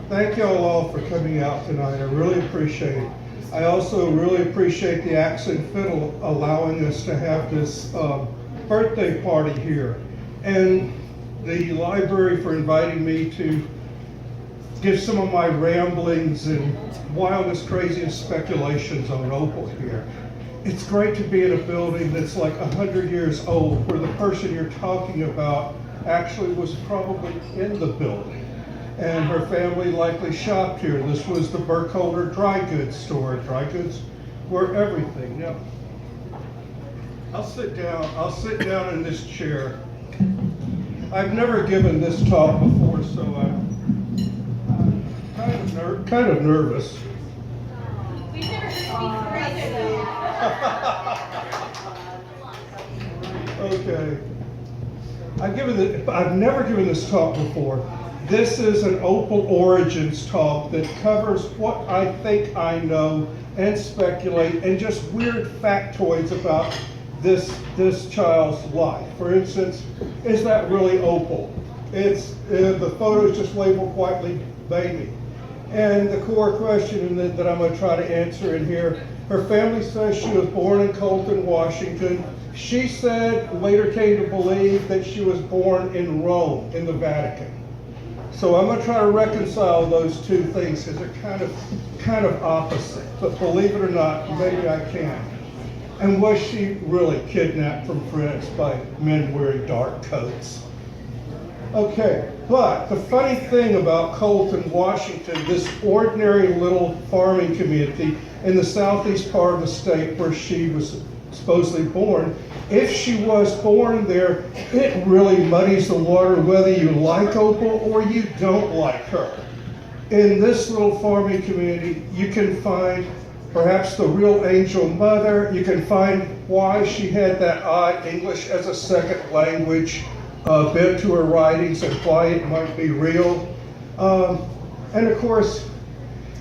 Thank y'all all for coming out tonight. I really appreciate it. I also really appreciate the Axe and Fiddle allowing us to have this birthday party here, and the library for inviting me to give some of my ramblings and wildest, craziest speculations on Opal here. It's great to be in a building that's like 100 years old, where the person you're talking about actually was probably in the building, and her family likely shopped here. This was the Burkholder dry goods store. Dry goods were everything. Now, I'll sit down in this chair. I've never given this talk before, so I'm kind of nervous. We've never heard you speak either, Okay. I've never given this talk before. This is an Opal Origins talk that covers what I think I know and speculate and just weird factoids about this child's life. For instance, is that really Opal? It's the photo is just labeled Whiteley baby. And the core question that I'm going to try to answer in here, her family says she was born in Colton, Washington. She said, later came to believe, that she was born in Rome, in the Vatican. So I'm going to try to reconcile those two things because they're kind of opposite. But believe it or not, maybe I can. And was she really kidnapped from France by men wearing dark coats? Okay, but the funny thing about Colton, Washington, this ordinary little farming community in the southeast part of the state where she was supposedly born, if she was born there, it really muddies the water whether you like Opal or you don't like her. In this little farming community, you can find perhaps the real angel mother. You can find why she had that odd English as a second language bent to her writings and why it might be real. And of course,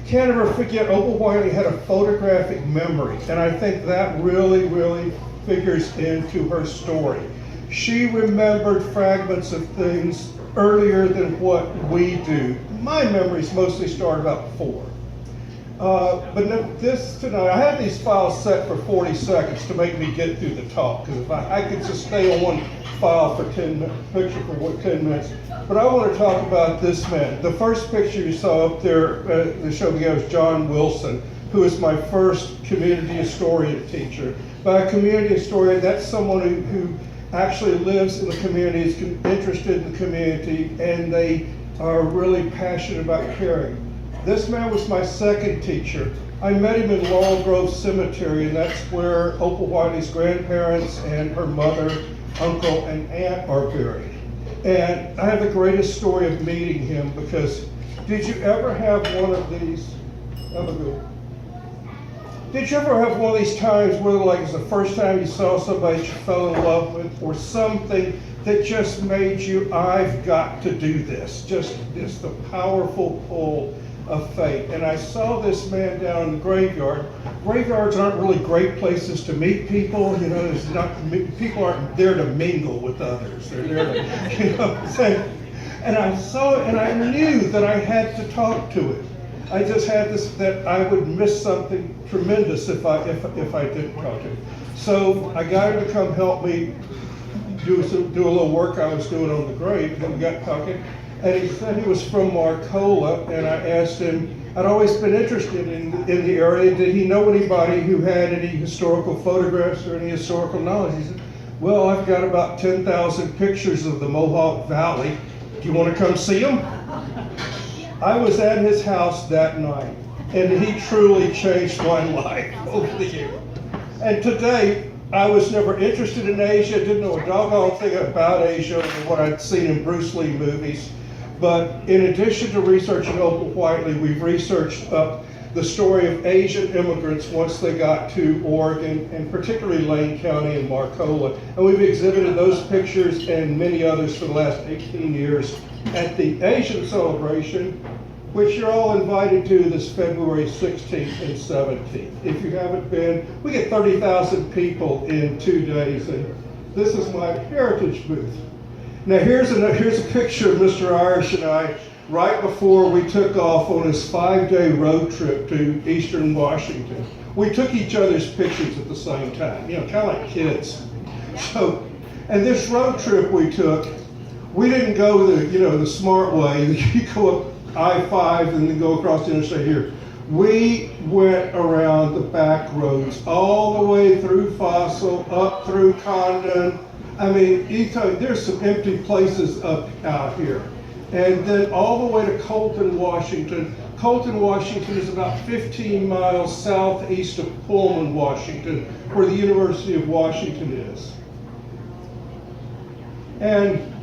can't ever forget, Opal Whiteley had a photographic memory, and I think that really figures into her story. She remembered fragments of things earlier than what we do. My memories mostly start about 4. But this tonight, I had these files set for 40 seconds to make me get through the talk, because if I could just stay on one file for 10 minutes. But I want to talk about this man. The first picture you saw up there, the show me was John Wilson, who is my first community historian teacher. By a community historian, that's someone who actually lives in the community, is interested in the community, and they are really passionate about caring. This man was my second teacher. I met him in Laurel Grove Cemetery, and that's where Opal Whiteley's grandparents and her mother, uncle, and aunt are buried. And I have the greatest story of meeting him, because did you ever have one of these? Did you ever have one of these times where, like, it's the first time you saw somebody you fell in love with, or something that just made you, I've got to do this? Just the powerful pull of fate. And I saw this man down in the graveyard. Graveyards aren't really great places to meet people. You know, people aren't there to mingle with others. They're there to, you know what I'm saying? And I saw it, and I knew that I had to talk to it. I just had this, that I would miss something tremendous if I didn't talk to him. So I got him to come help me do a little work I was doing on the grave, and we got talking. And he said he was from Marcola, and I asked him, I'd always been interested in the area. Did he know anybody who had any historical photographs or any historical knowledge? He said, well, I've got about 10,000 pictures of the Mohawk Valley. Do you want to come see them? I was at his house that night, and he truly changed my life over the years. And today, I was never interested in Asia, didn't know a doggone thing about Asia than what I'd seen in Bruce Lee movies. But in addition to researching Opal Whiteley, we've researched the story of Asian immigrants once they got to Oregon, and particularly Lane County and Marcola. And we've exhibited those pictures and many others for the last 18 years at the Asian celebration, which you're all invited to this February 16th and 17th. If you haven't been, we get 30,000 people in 2 days, and this is my heritage booth. Now here's a picture of Mr. Irish and I right before we took off on this 5-day road trip to Eastern Washington. We took each other's pictures at the same time, kind of like kids. So, and this road trip we took, we didn't go the smart way. You go up I-5 and then go across the interstate here. We went around the back roads all the way through Fossil, up through Condon. I mean, there's some empty places up out here. And then all the way to Colton, Washington. Colton, Washington is about 15 miles southeast of Pullman, Washington, where the University of Washington is. And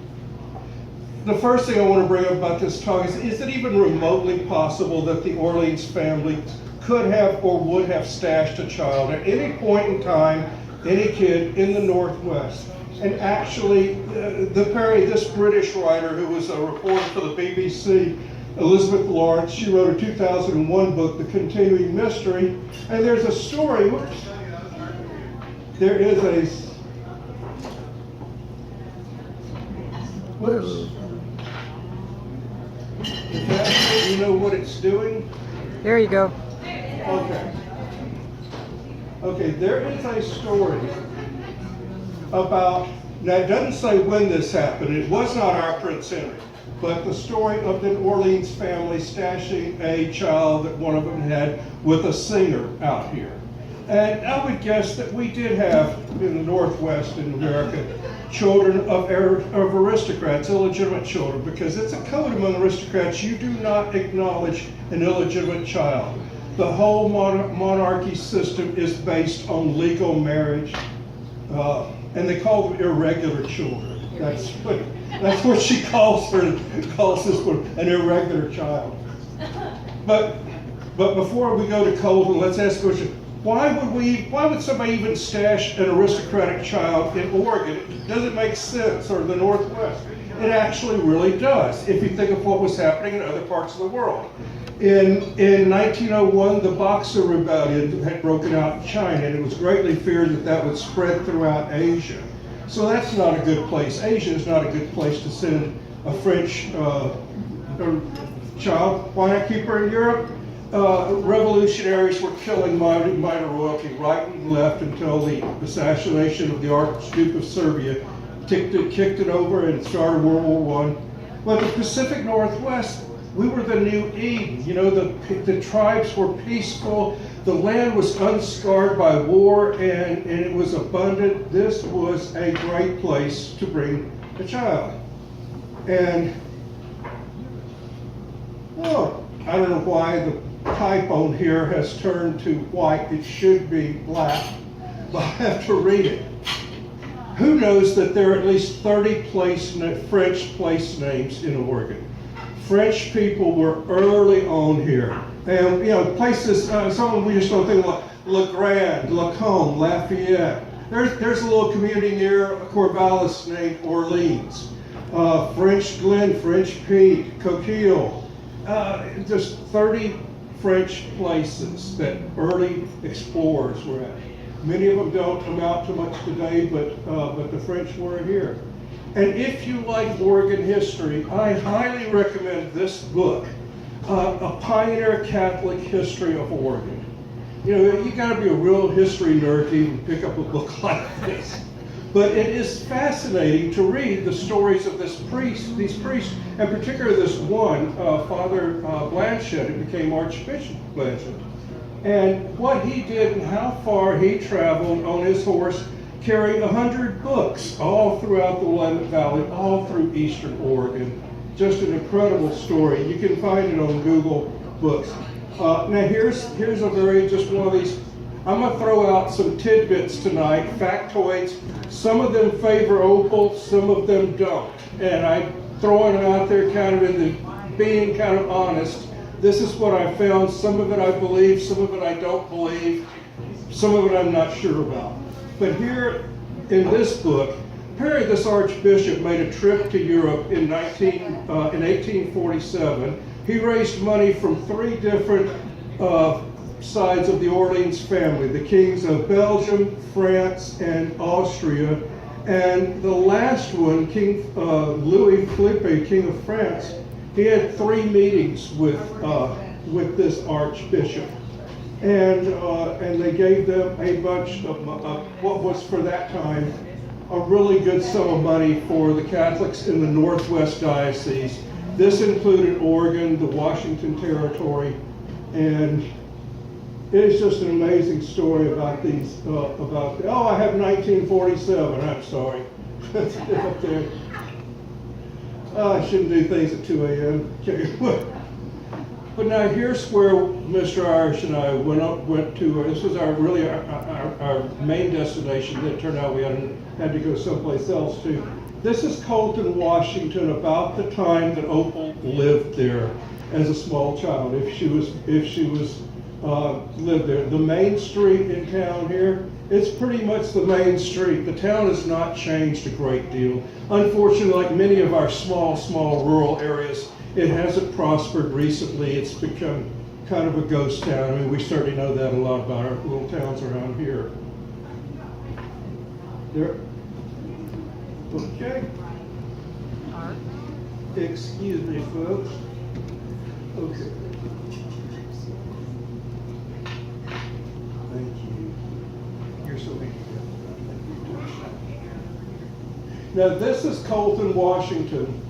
the first thing I want to bring up about this talk is it even remotely possible that the Orleans family could have or would have stashed a child at any point in time, any kid in the Northwest? And actually, this British writer who was a reporter for the BBC, Elizabeth Lawrence, she wrote a 2001 book, The Continuing Mystery, and there's a story, there is a, you know what it's doing? There you go. Okay, there is a story about, now it doesn't say when this happened, it was not our Prince Henry, but the story of the Orleans family stashing a child that one of them had with a singer out here. And I would guess that we did have in the Northwest in America children of aristocrats, illegitimate children, because it's a code among aristocrats. You do not acknowledge an illegitimate child. The whole monarchy system is based on legal marriage, and they call them irregular children. That's what she calls this one, an irregular child. But before we go to Colton, let's ask the question: why would somebody even stash an aristocratic child in Oregon? Does it make sense, or the Northwest? It actually really does, if you think of what was happening in other parts of the world. In 1901, the Boxer Rebellion had broken out in China, and it was greatly feared that that would spread throughout Asia. So that's not a good place. Asia is not a good place to send a French child. Why not keep her in Europe? Revolutionaries were killing minor royalty right and left until the assassination of the Archduke of Serbia kicked it over and started World War I. But the Pacific Northwest, we were the new Eden. The tribes were peaceful. The land was unscarred by war, and it was abundant. This was a great place to bring a child. And, I don't know why the type on here has turned to white. It should be black, but I have to read it. Who knows that there are at least 30 French place names in Oregon? French people were early on here. And, places, some we just don't think of, La Grande, Lacombe, Lafayette. There's a little community near Corvallis named Orleans. French Glen, French Peak, Coquille. Just 30 French places that early explorers were at. Many of them don't amount to much today, but the French were here. And if you like Oregon history, I highly recommend this book, A Pioneer Catholic History of Oregon. You gotta be a real history nerd to even pick up a book like this. But it is fascinating to read the stories of these priests, and particularly this one, Father Blanchette, who became Archbishop Blanchette. And what he did and how far he traveled on his horse, carrying 100 books all throughout the Willamette Valley, all through eastern Oregon. Just an incredible story. You can find it on Google Books. Now here's just one of these. I'm going to throw out some tidbits tonight, factoids. Some of them favor Opal, some of them don't. And I'm throwing them out there kind of in the being kind of honest. This is what I found. Some of it I believe, some of it I don't believe, some of it I'm not sure about. But here in this book, apparently this archbishop made a trip to Europe in 1847. He raised money from 3 different sides of the Orleans family, the kings of Belgium, France, and Austria. And the last one, King Louis Philippe, King of France, He had 3 meetings with this archbishop, and they gave them a bunch of what was for that time a really good sum of money for the Catholics in the Northwest Diocese. This included Oregon, the Washington Territory, and it is just an amazing story about these. I have 1947. I'm sorry. Let's get up there. I shouldn't do things at 2 a.m. Okay. But now here's where Mr. Irish and I went to. This was our main destination. It turned out we had to go someplace else too. This is Colton, Washington, about the time that Opal lived there as a small child. If she was lived there, the main street in town here, it's pretty much the main street. The town has not changed a great deal. Unfortunately, like many of our small rural areas, it hasn't prospered recently. It's become kind of a ghost town. I mean, we certainly know that a lot about our little towns around here. There. Okay. Excuse me, folks. Okay. Thank you. You're so handy. Now, this is Colton, Washington,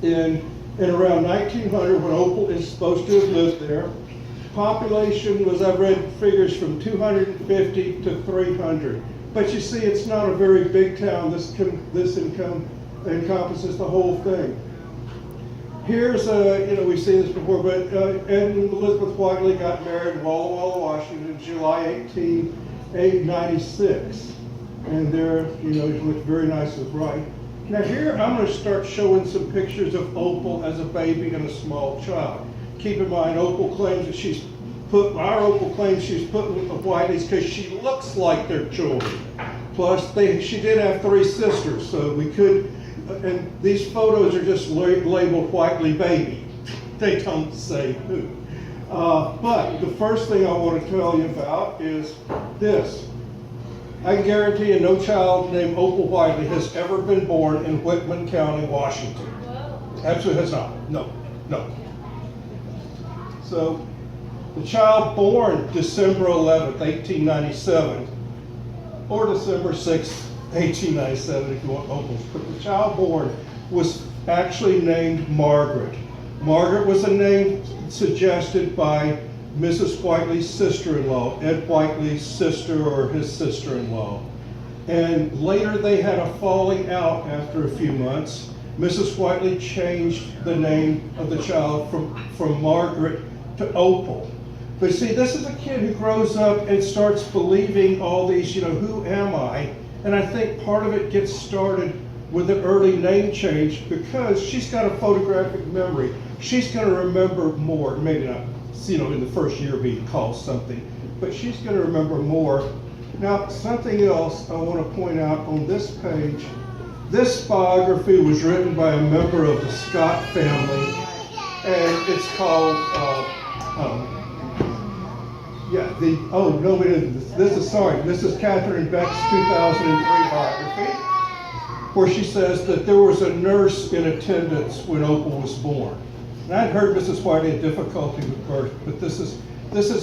in around 1900, when Opal is supposed to have lived there. Population was, I've read figures from 250 to 300. But you see, it's not a very big town. This encompasses the whole thing. Here's, we've seen this before, but Ed and Elizabeth Whiteley got married in Walla Walla, Washington, July 1896. And they're, it looked very nice and bright. Now here, I'm going to start showing some pictures of Opal as a baby and a small child. Keep in mind, Opal claims that she's put with the Whiteleys because she looks like their children. Plus, she did have 3 sisters, so we could, and these photos are just labeled Whiteley baby. They don't say who. But the first thing I want to tell you about is this. I can guarantee you no child named Opal Whiteley has ever been born in Whitman County, Washington. Absolutely has not. No. So, the child born December 11th, 1897, or December 6th, 1897, if you want Opal's, but the child born was actually named Margaret. Margaret was a name suggested by Mrs. Whiteley's sister-in-law, Ed Whiteley's sister or his sister-in-law. And later they had a falling out after a few months. Mrs. Whiteley changed the name of the child from Margaret to Opal. But see, this is a kid who grows up and starts believing all these, who am I? And I think part of it gets started with an early name change because she's got a photographic memory. She's going to remember more, maybe not, in the first year being called something, but she's going to remember more. Now, something else I want to point out on this page. This biography was written by a member of the Scott family, and it's called, This is Catherine Beck's 2003 biography, where she says that there was a nurse in attendance when Opal was born. And I'd heard Mrs. Whiteley had difficulty with birth, but this is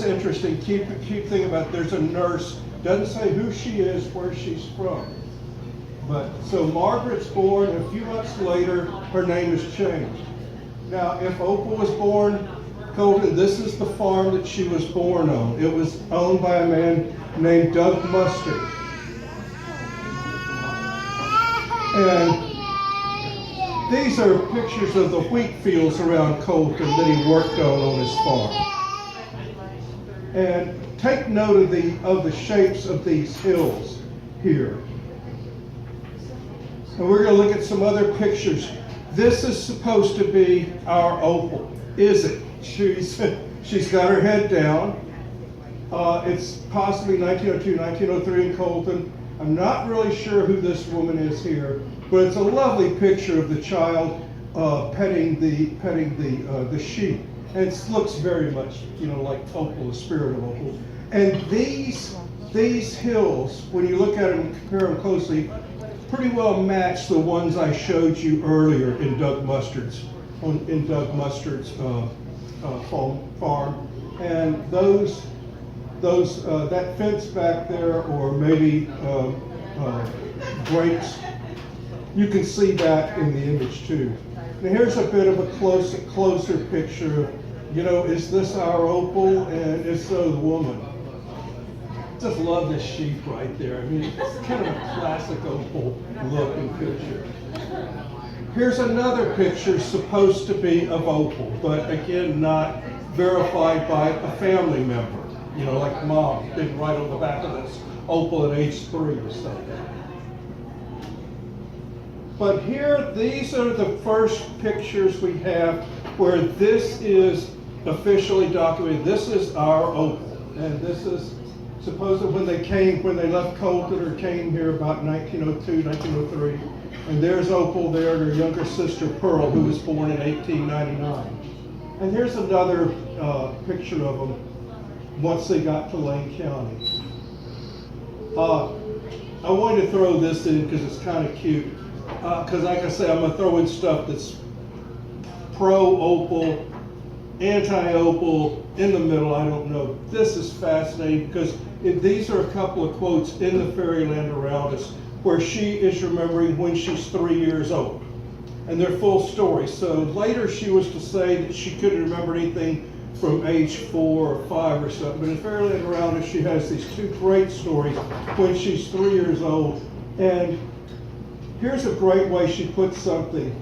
interesting. Keep thinking about it. There's a nurse, doesn't say who she is, where she's from. But so Margaret's born, a few months later, her name is changed. Now, if Opal was born, Colton, this is the farm that she was born on. It was owned by a man named Doug Mustard. And these are pictures of the wheat fields around Colton that he worked on his farm. And take note of the shapes of these hills here. And we're going to look at some other pictures. This is supposed to be our Opal. Is it? She's got her head down. It's possibly 1902, 1903 in Colton. I'm not really sure who this woman is here, but it's a lovely picture of the child petting the sheep. And it looks very much, like Opal, the spirit of Opal. And these hills, when you look at them and compare them closely, pretty well match the ones I showed you earlier in Doug Mustard's in Doug Mustard's farm. And that fence back there, or maybe breaks, you can see that in the image too. Now here's a bit of a closer picture of, is this our Opal? And if so, the woman. Just love this sheep right there. I mean, it's kind of a classic Opal looking picture. Here's another picture supposed to be of Opal, but again, not verified by a family member. Like Mom didn't write on the back of this Opal at age 3 or something. But here, these are the first pictures we have where this is officially documented. This is our Opal, and this is supposedly when they left Colton or came here about 1902, 1903. And there's Opal there, and her younger sister Pearl, who was born in 1899. And here's another picture of them once they got to Lane County. I wanted to throw this in because it's kind of cute. Because like I say, I'm going to throw in stuff that's pro-Opal, anti-Opal, in the middle, I don't know. This is fascinating because these are a couple of quotes in the Fairyland Around Us where she is remembering when she's 3 years old. And they're full stories. So later she was to say that she couldn't remember anything from age 4 or 5 or something. But in Fairyland Around Us, she has these 2 great stories when she's 3 years old. And here's a great way she puts something.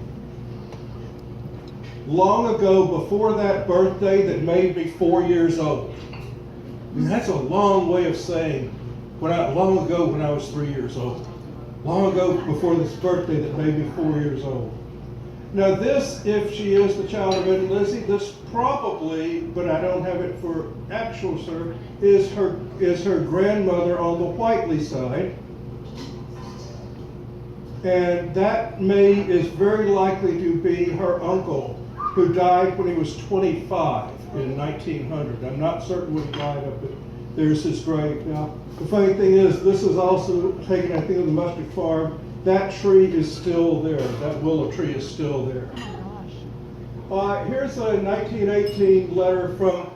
Long ago, before that birthday that made me 4 years old. I mean, that's a long way of saying, long ago when I was 3 years old. Long ago before this birthday that made me 4 years old. Now this, if she is the child of Ed and Lizzie, this probably, but I don't have it for actual sir, is her grandmother on the Whiteley side. And that is very likely to be her uncle, who died when he was 25 in 1900. I'm not certain when he died of it. There's his grave. Now, the funny thing is, this is also taken, I think, on the Mustard Farm. That tree is still there. That willow tree is still there. Here's a 1918 letter from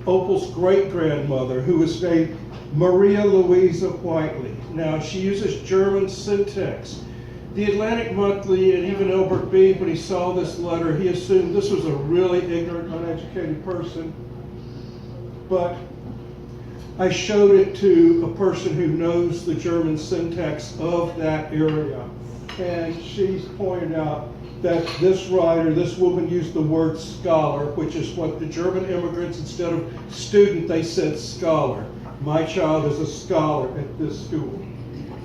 Opal's great-grandmother, who was named Maria Louisa Whiteley. Now, she uses German syntax. The Atlantic Monthly and even Albert B., when he saw this letter, he assumed this was a really ignorant, uneducated person. But I showed it to a person who knows the German syntax of that area. And she's pointed out that this writer, this woman used the word scholar, which is what the German immigrants, instead of student, they said scholar. My child is a scholar at this school.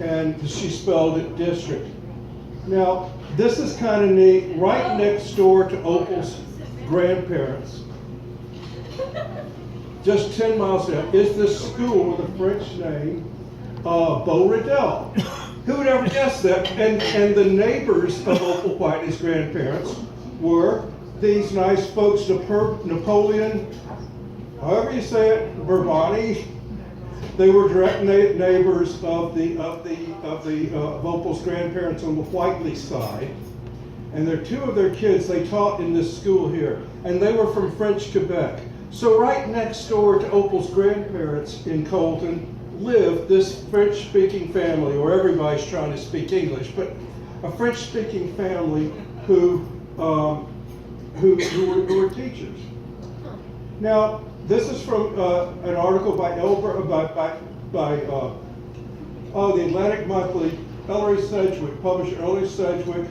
And she spelled it district. Now, this is kind of neat. Right next door to Opal's grandparents, just 10 miles out, is this school with a French name, Beauredel. Who would ever guess that? And the neighbors of Opal Whiteley's grandparents were these nice folks, Napoleon, however you say it, Bourbani. They were direct neighbors of Opal's grandparents on the Whiteley side. And they're 2 of their kids, they taught in this school here. And they were from French Quebec. So right next door to Opal's grandparents in Colton lived this French-speaking family, or everybody's trying to speak English, but a French-speaking family who were teachers. Now, this is from an article by the Atlantic Monthly, Ellery Sedgwick, publisher Ellery Sedgwick.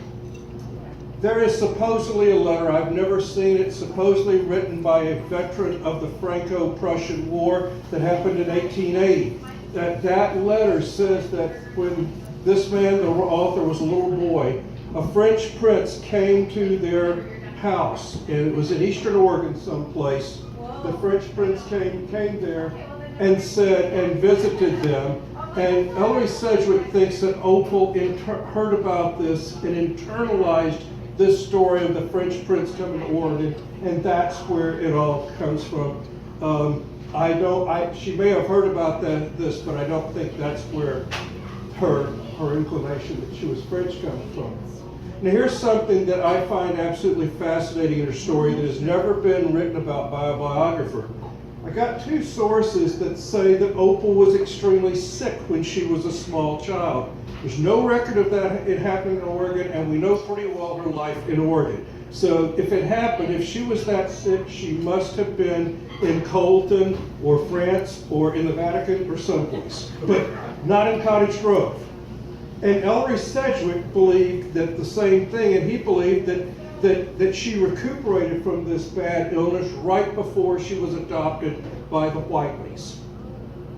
There is supposedly a letter, I've never seen it, supposedly written by a veteran of the Franco-Prussian War that happened in 1880. That letter says that when this man, the author, was a little boy, a French prince came to their house, and it was in Eastern Oregon someplace. The French prince came there and visited them. And Ellery Sedgwick thinks that Opal heard about this and internalized this story of the French prince coming to Oregon, and that's where it all comes from. She may have heard about this, but I don't think that's where her inclination that she was French comes from. Now here's something that I find absolutely fascinating in her story that has never been written about by a biographer. I got two sources that say that Opal was extremely sick when she was a small child. There's no record of that it happening in Oregon, and we know pretty well her life in Oregon. So if it happened, if she was that sick, she must have been in Colton or France or in the Vatican or someplace, but not in Cottage Grove. And Ellery Sedgwick believed that the same thing, and he believed that she recuperated from this bad illness right before she was adopted by the Whiteleys.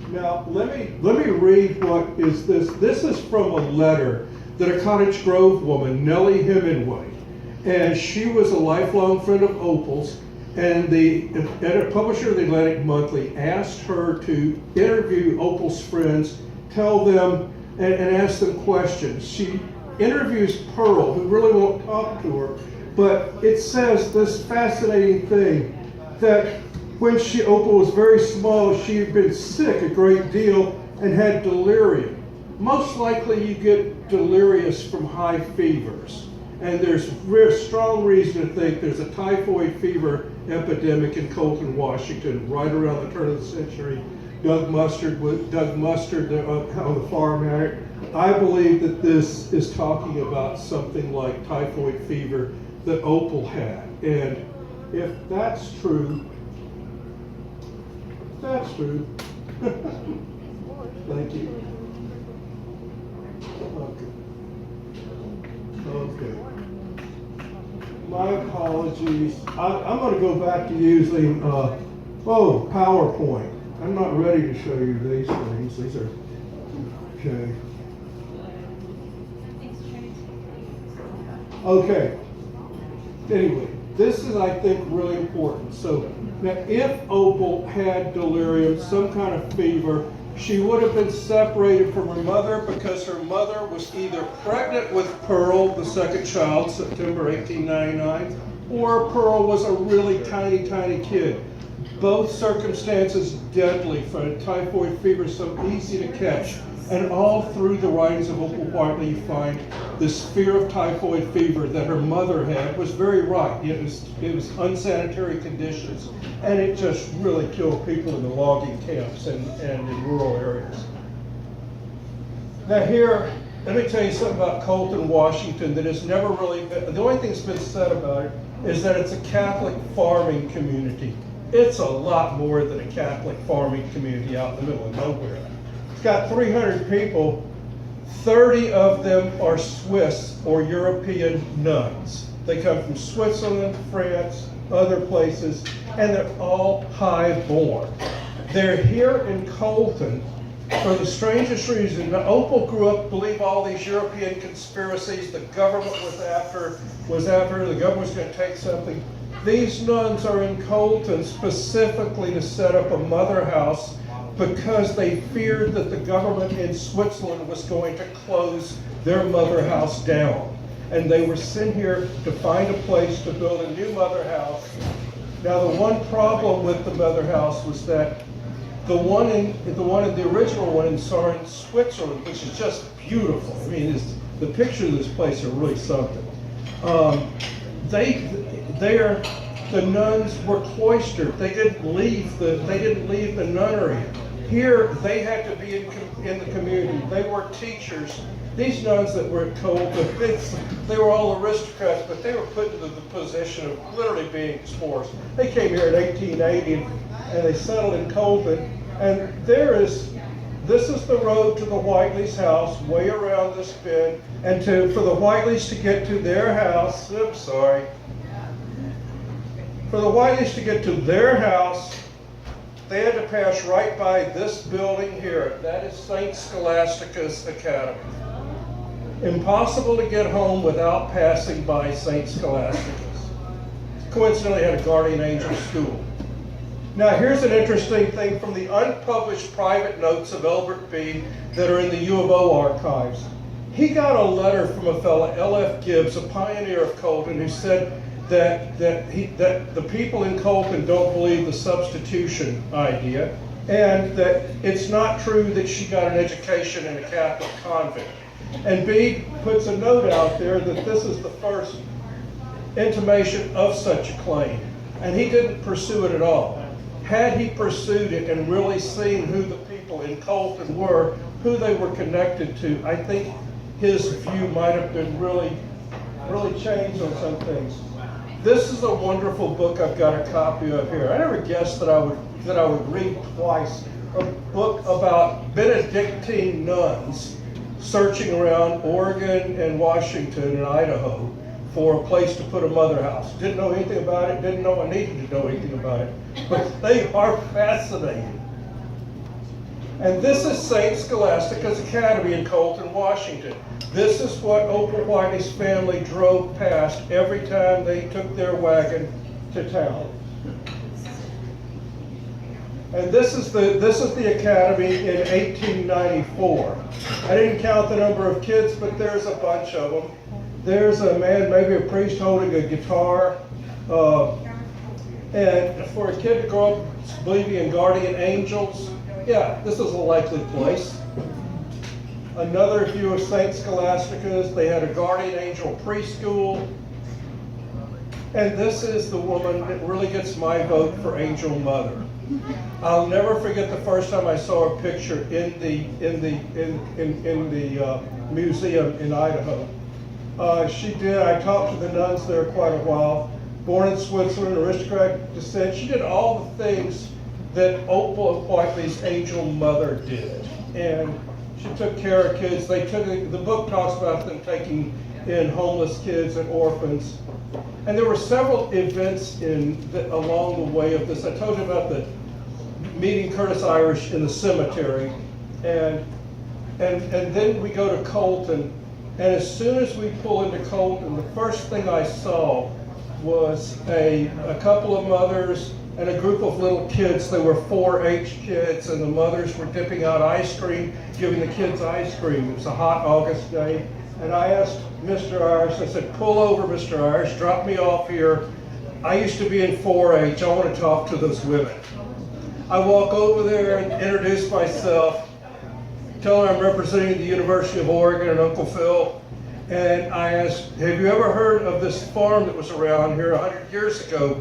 Now, let me read what is this. This is from a letter that a Cottage Grove woman, Nellie Hemingway, and she was a lifelong friend of Opal's, and the publisher of the Atlantic Monthly asked her to interview Opal's friends, tell them, and ask them questions. She interviews Pearl, who really won't talk to her, but it says this fascinating thing, that when Opal was very small, she had been sick a great deal and had delirium. Most likely you get delirious from high fevers. And there's very strong reason to think there's a typhoid fever epidemic in Colton, Washington, right around the turn of the century. Doug Mustard on the farm had it. I believe that this is talking about something like typhoid fever that Opal had. And if that's true, thank you. Okay. My apologies. I'm going to go back to using PowerPoint. I'm not ready to show you these things. These are okay. Okay. Anyway, this is, I think, really important. So now, if Opal had delirium, some kind of fever, she would have been separated from her mother because her mother was either pregnant with Pearl, the second child, September 1899, or Pearl was a really tiny, tiny kid. Both circumstances deadly for a typhoid fever, so easy to catch. And all through the writings of Opal Whiteley, you find this fear of typhoid fever that her mother had was very right. It was unsanitary conditions, and it just really killed people in the logging camps and in rural areas. Now here, let me tell you something about Colton, Washington that has never really been, the only thing that's been said about it is that it's a Catholic farming community. It's a lot more than a Catholic farming community out in the middle of nowhere. It's got 300 people. 30 of them are Swiss or European nuns. They come from Switzerland, France, other places, and they're all high-born. They're here in Colton for the strangest reason. Now, Opal grew up, believe all these European conspiracies. The government was after her. The government was going to take something. These nuns are in Colton specifically to set up a mother house because they feared that the government in Switzerland was going to close their mother house down. And they were sent here to find a place to build a new mother house. Now, the one problem with the mother house was that the original one in Sarn, Switzerland, which is just beautiful. I mean, the pictures of this place are really something. The nuns were cloistered. They didn't leave the nunnery. Here, they had to be in the community. They were teachers. These nuns that were at Colton, they were all aristocrats, but they were put into the position of literally being explorers. They came here in 1880 and they settled in Colton. And this is the road to the Whiteley's house, way around this bend. And for the Whiteleys to get to their house, for the Whiteleys to get to their house, they had to pass right by this building here. That is St. Scholastica's Academy. Impossible to get home without passing by St. Scholastica's. Coincidentally, had a guardian angel school. Now, here's an interesting thing from the unpublished private notes of Elbert Bede that are in the U of O archives. He got a letter from a fellow, L.F. Gibbs, a pioneer of Colton, who said that the people in Colton don't believe the substitution idea, and that it's not true that she got an education in a Catholic convent. And Bede puts a note out there that this is the first intimation of such a claim. And he didn't pursue it at all. Had he pursued it and really seen who the people in Colton were, who they were connected to, I think his view might have been really changed on some things. This is a wonderful book I've got a copy of here. I never guessed that I would read twice a book about Benedictine nuns searching around Oregon and Washington and Idaho for a place to put a mother house. Didn't know anything about it, didn't know I needed to know anything about it, but they are fascinating. And this is St. Scholastica's Academy in Colton, Washington. This is what Opal Whiteley's family drove past every time they took their wagon to town. And this is the academy in 1894. I didn't count the number of kids, but there's a bunch of them. There's a man, maybe a priest, holding a guitar. And for a kid to grow up believing in guardian angels, yeah, this is a likely place. Another view of St. Scholastica's, they had a guardian angel preschool. And this is the woman that really gets my vote for Angel Mother. I'll never forget the first time I saw a picture in the museum in Idaho. I talked to the nuns there quite a while. Born in Switzerland, aristocratic descent. She did all the things that Opal Whiteley's Angel Mother did. And she took care of kids. The book talks about them taking in homeless kids and orphans. And there were several events along the way of this. I told you about the meeting Curtis Irish in the cemetery. And then we go to Colton. And as soon as we pull into Colton, the first thing I saw was a couple of mothers and a group of little kids. They were 4-H kids, and the mothers were dipping out ice cream, giving the kids ice cream. It was a hot August day. And I asked Mr. Irish, I said, pull over, Mr. Irish, drop me off here. I used to be in 4-H. I want to talk to those women. I walk over there and introduce myself, tell her I'm representing the University of Oregon and Uncle Phil. And I asked, have you ever heard of this farm that was around here 100 years ago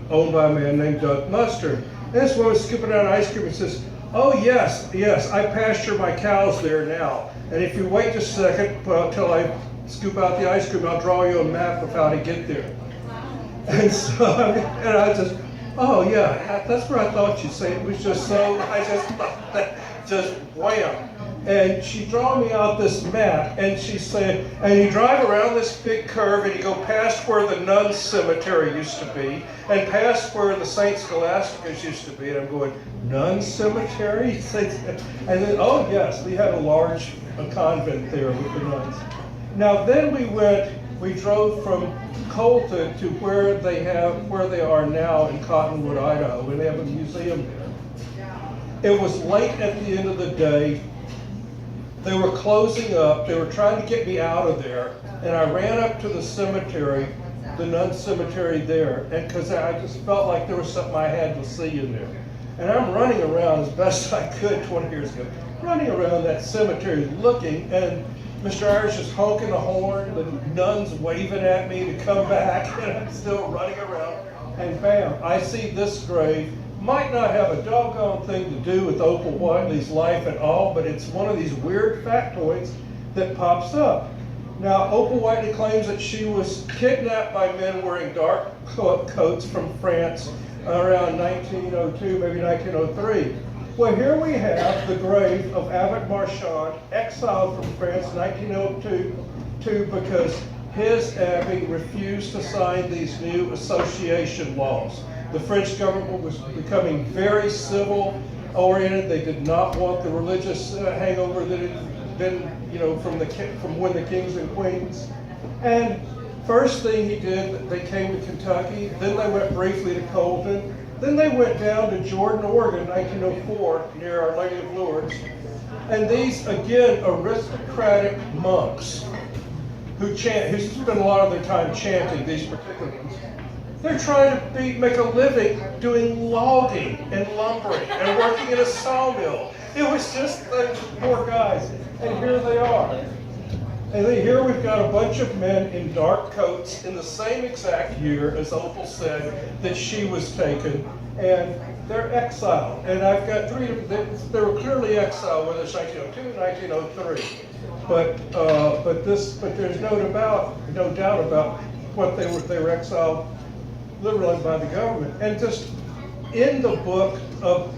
owned by a man named Doug Mustard? And this woman was scooping out ice cream and says, oh yes, I pasture my cows there now. And if you wait just a second until I scoop out the ice cream, I'll draw you a map of how to get there. And so, and I just, oh yeah, that's what I thought you'd say. It was just so, I just thought that, just wham. And she drew me out this map, and she said, and you drive around this big curve, and you go past where the nuns' cemetery used to be, and past where the St. Scholastica's used to be. And I'm going, nuns' cemetery? And then, oh yes, we had a convent there with the nuns. Now then we drove from Colton to where they are now in Cottonwood, Idaho, and they have a museum there. It was late at the end of the day. They were closing up. They were trying to get me out of there. And I ran up to the cemetery, the nun cemetery there, and because I just felt like there was something I had to see in there. And I'm running around as best I could 20 years ago, running around that cemetery looking, and Mr. Irish is honking the horn, the nuns waving at me to come back, and I'm still running around. And bam, I see this grave. Might not have a doggone thing to do with Opal Whiteley's life at all, but it's one of these weird factoids that pops up. Now, Opal Whiteley claims that she was kidnapped by men wearing dark coats from France around 1902, maybe 1903. Well, here we have the grave of Abbot Marchand, exiled from France in 1902 because his abbey refused to sign these new association laws. The French government was becoming very civil-oriented. They did not want the religious hangover that had been, from when the kings and queens. And first thing he did, they came to Kentucky. Then they went briefly to Colton. Then they went down to Jordan, Oregon, 1904, near Our Lady of Lourdes. And these, again, aristocratic monks who spend a lot of their time chanting, these particular ones. They're trying to make a living doing logging and lumbering and working in a sawmill. It was just those poor guys. And here they are. And then here we've got a bunch of men in dark coats in the same exact year as Opal said that she was taken. And they're exiled. And I've got three, they were clearly exiled, whether it's 1902, 1903. But there's no doubt about what they were exiled literally by the government. And just in the book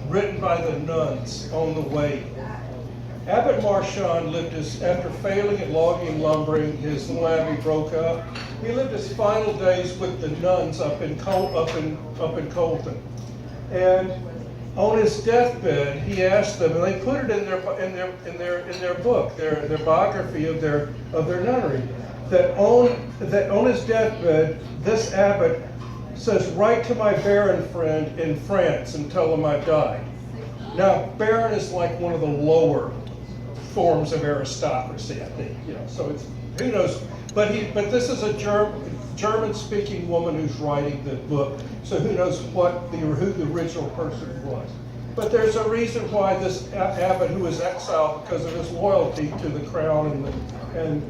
written by the nuns on the way, Abbot Marchand lived after failing at logging and lumbering, his little abbey broke up. He lived his final days with the nuns up in Colton. And on his deathbed, he asked them, and they put it in their book, their biography of their nunnery, that on his deathbed, this abbot says, "Write to my baron friend in France and tell him I've died." Now, baron is like one of the lower forms of aristocracy, I think. So it's, who knows? But this is a German-speaking woman who's writing the book, so who knows who the original person was. But there's a reason why this abbot, who was exiled because of his loyalty to the crown and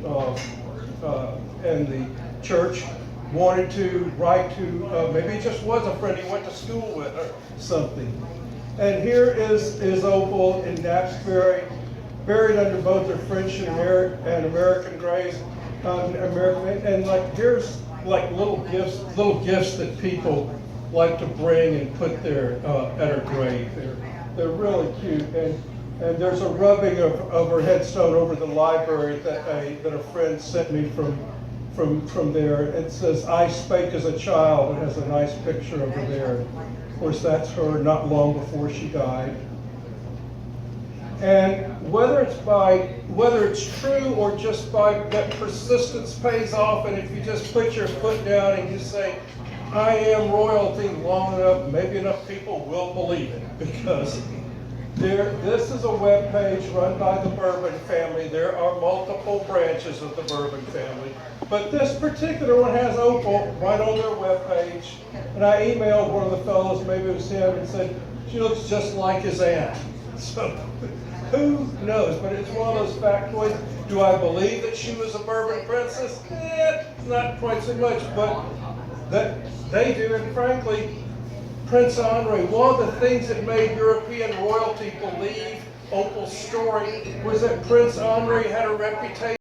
the church, wanted to write to, maybe he just was a friend he went to school with or something. And here is Opal in Knapsbury, buried under both their French and American graves. And here's little gifts that people like to bring and put there at her grave. They're really cute. And there's a rubbing of her headstone over the library that a friend sent me from there. It says, "I spake as a child." It has a nice picture over there. Of course, that's her not long before she died. And whether it's true or just by that persistence pays off, and if you just put your foot down and you say, "I am royalty," long enough, maybe enough people will believe it, because this is a web page run by the Bourbon family. There are multiple branches of the Bourbon family, but this particular one has Opal right on their web page. And I emailed one of the fellows, maybe it was him, and said, "She looks just like his aunt." So who knows? But it's one of those factoids. Do I believe that she was a Bourbon princess? Not quite so much, but that they do. And frankly, Prince Henri, one of the things that made European royalty believe Opal's story was that Prince Henri had a reputation